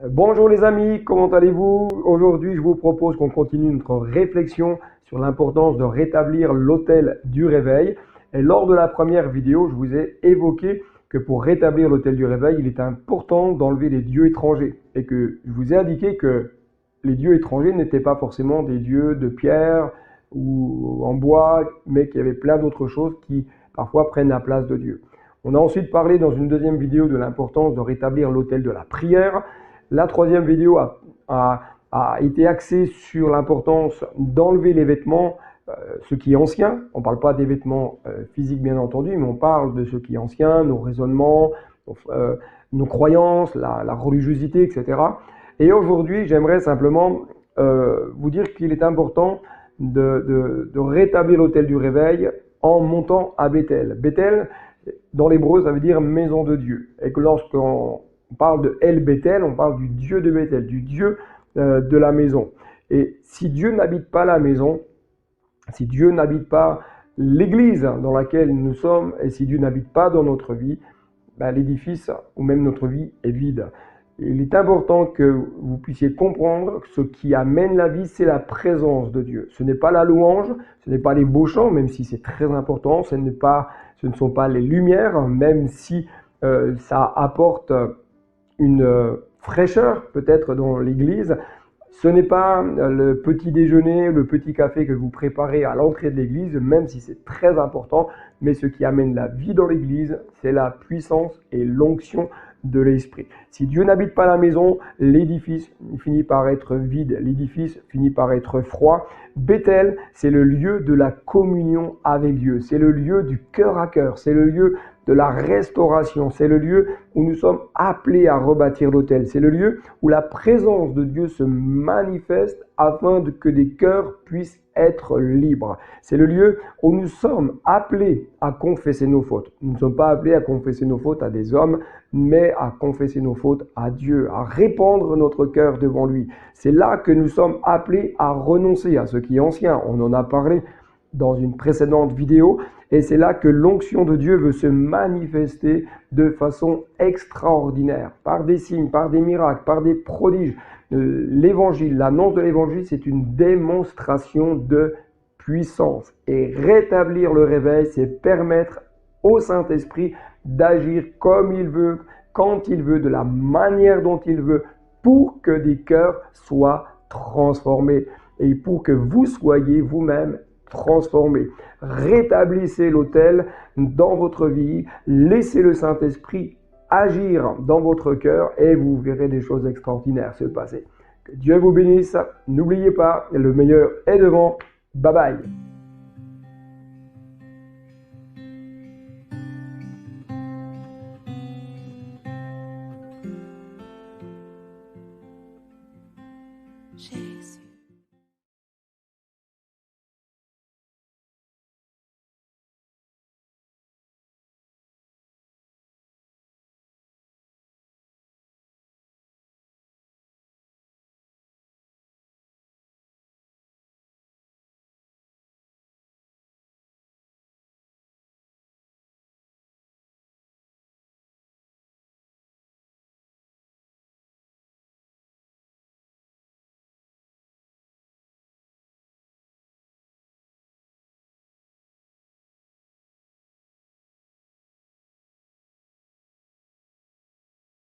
Bonjour les amis, comment allez-vous? Aujourd'hui, je vous propose qu'on continue notre réflexion sur l'importance de rétablir l'autel du réveil. Et lors de la première vidéo, je vous ai évoqué que pour rétablir l'autel du réveil, il est important d'enlever les dieux étrangers. Et que je vous ai indiqué que les dieux étrangers n'étaient pas forcément des dieux de pierre ou en bois, mais qu'il y avait plein d'autres choses qui parfois prennent la place de Dieu. On a ensuite parlé dans une deuxième vidéo de l'importance de rétablir l'autel de la prière. La troisième vidéo a été axée sur l'importance d'enlever les vêtements, ce qui est ancien. On ne parle pas des vêtements physiques bien entendu, mais on parle de ce qui est ancien, nos raisonnements, nos croyances, la religiosité, etc. Et aujourd'hui, j'aimerais simplement vous dire qu'il est important de rétablir l'autel du réveil en montant à Bethel. Bethel, dans l'hébreu, ça veut dire maison de Dieu. Et que lorsqu'on parle de El Bethel, on parle du Dieu de Bethel, du Dieu de la maison. Et si Dieu n'habite pas la maison, si Dieu n'habite pas l'église dans laquelle nous sommes, et si Dieu n'habite pas dans notre vie, l'édifice ou même notre vie est vide. Il est important que vous puissiez comprendre que ce qui amène la vie, c'est la présence de Dieu. Ce n'est pas la louange, ce n'est pas les beaux chants, même si c'est très important, ce ne sont pas les lumières, même si ça apporte une fraîcheur peut-être dans l'église. Ce n'est pas le petit déjeuner, le petit café que vous préparez à l'entrée de l'église, même si c'est très important, mais ce qui amène la vie dans l'église, c'est la puissance et l'onction de l'esprit. Si Dieu n'habite pas la maison, l'édifice finit par être vide, l'édifice finit par être froid. Bethel, c'est le lieu de la communion avec Dieu, c'est le lieu du cœur à cœur, c'est le lieu de la restauration, c'est le lieu où nous sommes appelés à rebâtir l'autel, c'est le lieu où la présence de Dieu se manifeste afin que des cœurs puissent être libres. C'est le lieu où nous sommes appelés à confesser nos fautes. Nous ne sommes pas appelés à confesser nos fautes à des hommes, mais à confesser nos fautes à Dieu, à répandre notre cœur devant lui. C'est là que nous sommes appelés à renoncer à ce qui est ancien. On en a parlé dans une précédente vidéo, et c'est là que l'onction de Dieu veut se manifester de façon extraordinaire, par des signes, par des miracles, par des prodiges. L'évangile, l'annonce de l'évangile, c'est une démonstration de puissance. Et rétablir le réveil, c'est permettre au Saint-Esprit d'agir comme il veut, quand il veut, de la manière dont il veut, pour que des cœurs soient transformés et pour que vous soyez vous-même transformés. Rétablissez l'autel dans votre vie, laissez le Saint-Esprit agir dans votre cœur et vous verrez des choses extraordinaires se passer. Que Dieu vous bénisse. N'oubliez pas, le meilleur est devant. Bye bye.